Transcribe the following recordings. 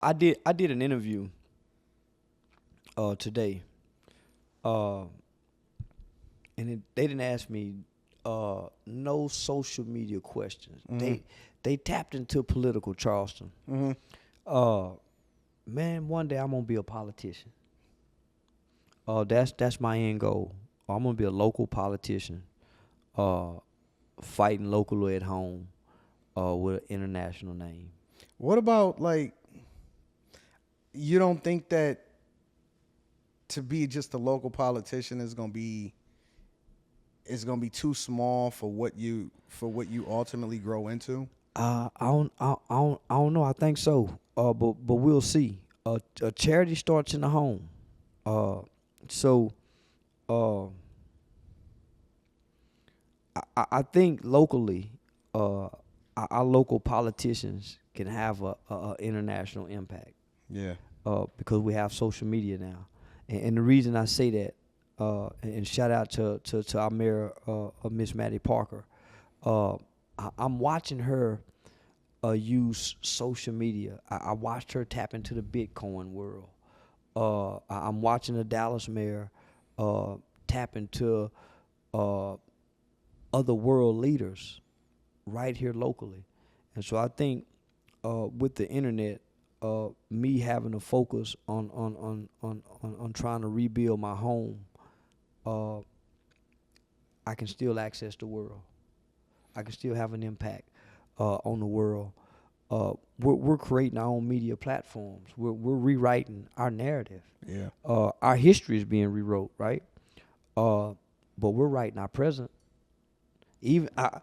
I did an interview today, uh, they didn't ask me no social media questions. Mm-hmm. They tapped into political Charleston. Mm-hmm. Uh, Man, one day I'm gonna be a politician. That's my end goal. I'm gonna be a local politician, uh, fighting locally at home, with an international name. What about like you don't think that to be just a local politician is gonna be too small for what you ultimately grow into? I don't know. I think so. But we'll see. A charity starts in the home. Uh, so uh, I think locally, our local politicians can have a international impact. Yeah. Because we have social media now, and the reason I say that, and shout out to our mayor, Miss Maddie Parker. Uh, I'm watching her use social media. I watched her tap into the Bitcoin world. I'm watching the Dallas mayor uh, tap into uh, other world leaders right here locally. And so I think with the internet, me having to focus on trying to rebuild my home, uh, I can still access the world. I can still have an impact on the world. We're creating our own media platforms. We're rewriting our narrative. Yeah. Our history is being rewrote, right? Uh, but we're writing our present. Even our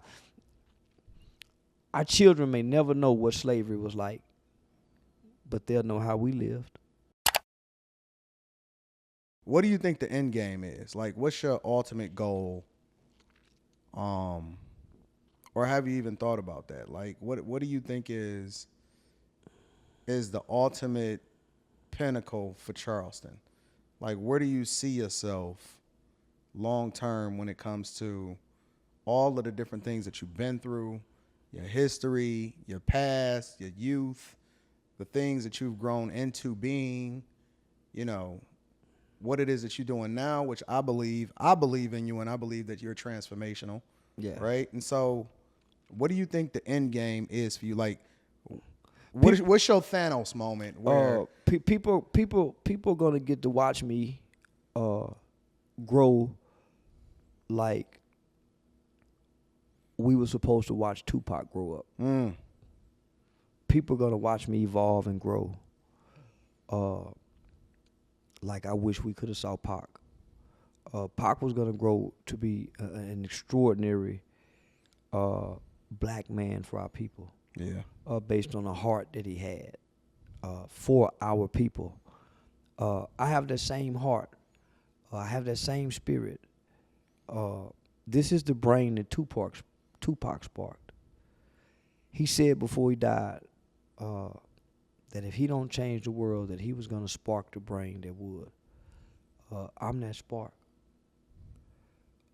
children may never know what slavery was like, but they'll know how we lived. What do you think the end game is? Like, what's your ultimate goal? Um, or have you even thought about that? Like, what do you think is the ultimate pinnacle for Charleston? Like, where do you see yourself long term when it comes to all of the different things that you've been through, your history, your past, your youth, the things that you've grown into being, you know, what it is that you're doing now, which I believe in you and I believe that you're transformational, Yeah. right? And so what do you think the end game is for you? Like, Peop what's your Thanos moment where, people gonna get to watch me uh, grow like we were supposed to watch Tupac grow up. mm, People gonna watch me evolve and grow, uh, like I wish we could have saw Pac. Pac was gonna grow to be an extraordinary uh, black man for our people, yeah, based on the heart that he had for our people. I have that same heart. I have that same spirit. Uh, this is the brain that Tupac sparked. He said before he died uh, that if he don't change the world, that he was gonna spark the brain that would. I'm that spark.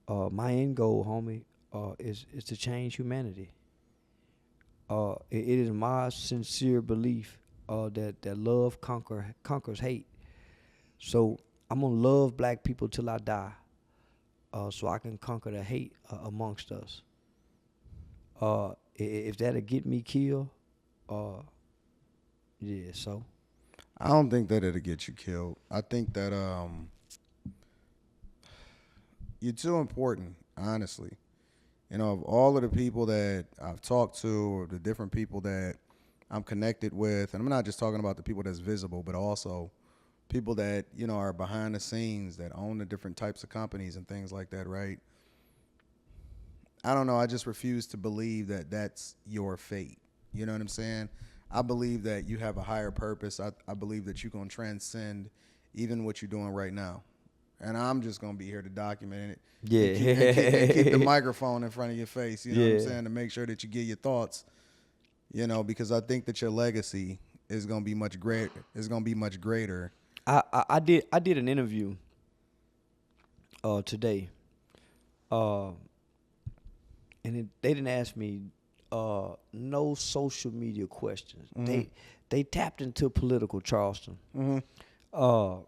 My end goal, homie, is to change humanity. It is my sincere belief that love conquers hate. So I'm gonna love black people till I die, so I can conquer the hate amongst us. If that'll get me killed, uh, yeah. So I don't think that it'll get you killed. I think that you're too important, honestly. Of all of the people that I've talked to, or the different people that I'm connected with, and I'm not just talking about the people that's visible, but also people that are behind the scenes that own the different types of companies and things like that, right? I don't know. I just refuse to believe that that's your fate. You know what I'm saying? I believe that you have a higher purpose. I believe that you're going to transcend even what you're doing right now. And I'm just going to be here to document it and keep the yeah, microphone in front of your face. You know what I'm yeah. saying? To make sure that you get your thoughts, because I think that your legacy is going to be much great. Is going to be much greater. I did an interview today, uh, they didn't ask me no social media questions. Mm-hmm. They tapped into political Charleston. Mm-hmm.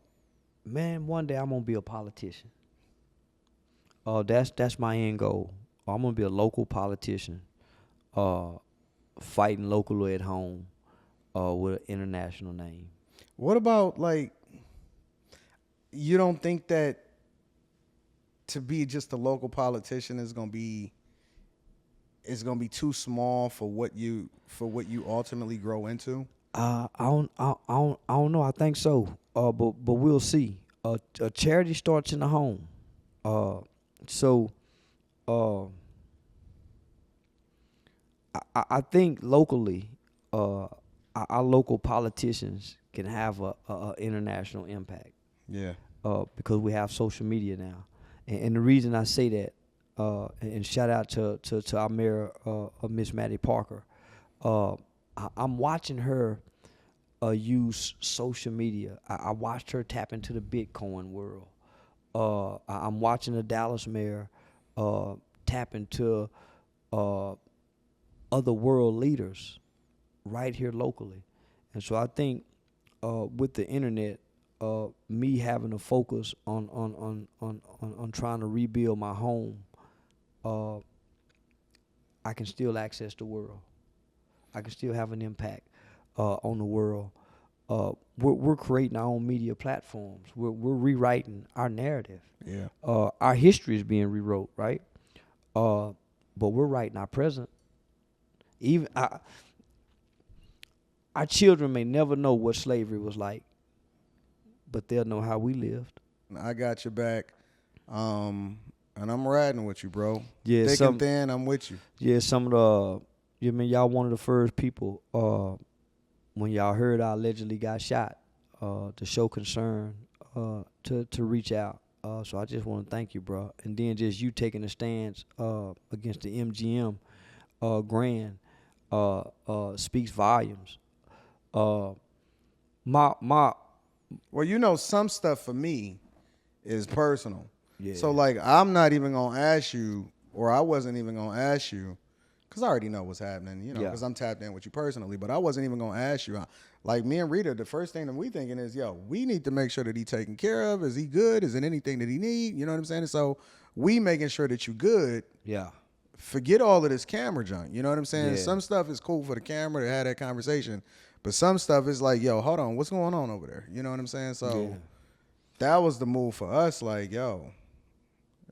Man, one day I'm gonna be a politician. That's my end goal. I'm gonna be a local politician, uh, fighting locally at home, with an international name. What about like you don't think that to be just a local politician is gonna be too small for what you ultimately grow into? I don't know. I think so. But we'll see. A charity starts in the home. So, uh, I think locally, our local politicians can have a international impact. Yeah. Because we have social media now, and the reason I say that, and shout out to our mayor, Miss Maddie Parker. I'm watching her use social media. I watched her tap into the Bitcoin world. I'm watching the Dallas mayor tap into other world leaders right here locally. And so I think with the internet, me having to focus on trying to rebuild my home, I can still access the world. I can still have an impact on the world. We're creating our own media platforms. We're rewriting our narrative. Yeah. Our history is being rewrote, right? But we're writing our present. Even our children may never know what slavery was like, but they'll know how we lived. I got your back. And I'm riding with you, bro. Yeah, thick and thin, I'm with you. Yeah, some of the, y'all one of the first people when y'all heard I allegedly got shot to show concern, to reach out. So I just want to thank you, bro. And then just you taking a stance against the MGM grand speaks volumes. Well, some stuff for me is personal. Yeah. So, like, I'm not even going to ask you, or I wasn't even going to ask you, because I already know what's happening, because I'm tapped in with you personally, but I wasn't even going to ask you. Like, me and Rita, the first thing that we thinking is, we need to make sure that he taken care of. Is he good? Is it anything that he need? You know what I'm saying? And so, we making sure that you good. Yeah. Forget all of this camera junk. You know what I'm saying? Yeah. Some stuff is cool for the camera to have that conversation, but some stuff is like, hold on, what's going on over there? You know what I'm saying? So, that was the move for us. Like,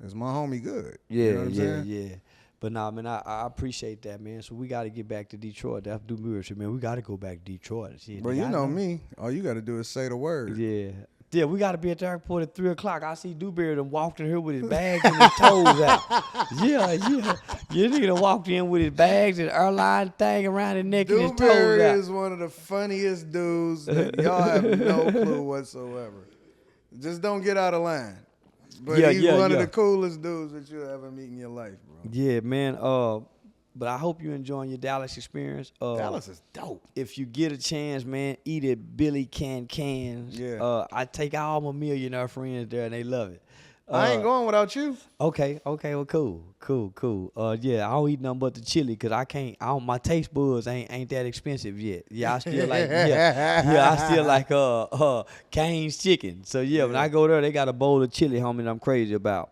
is my homie good? Yeah, you know what I'm saying? Yeah. But nah, man, I appreciate that, man. So we got to get back to Detroit. That's do music, man. We got to go back to Detroit. But you know me. All you got to do is say the word. Yeah. Yeah, we got to be at the airport at 3 o'clock. I see Dewberry done walked in here with his bags and his toes out. Yeah. You nigga done walked in with his bags and airline thing around his neck and his toes Dewberry out. is one of the funniest dudes that y'all have no clue whatsoever. Just don't get out of line. But he's one of the coolest dudes that you'll ever meet in your life, bro. Yeah, man. But I hope you're enjoying your Dallas experience. Dallas is dope. If you get a chance, man, eat at Billy Cans. Yeah. I take all my millionaire friends there, and they love it. I ain't going without you. Okay, well, cool. Yeah, I don't eat nothing but the chili because my taste buds ain't that expensive yet. Yeah, I still like I still like Cane's chicken. So yeah, when I go there, they got a bowl of chili, homie, that I'm crazy about.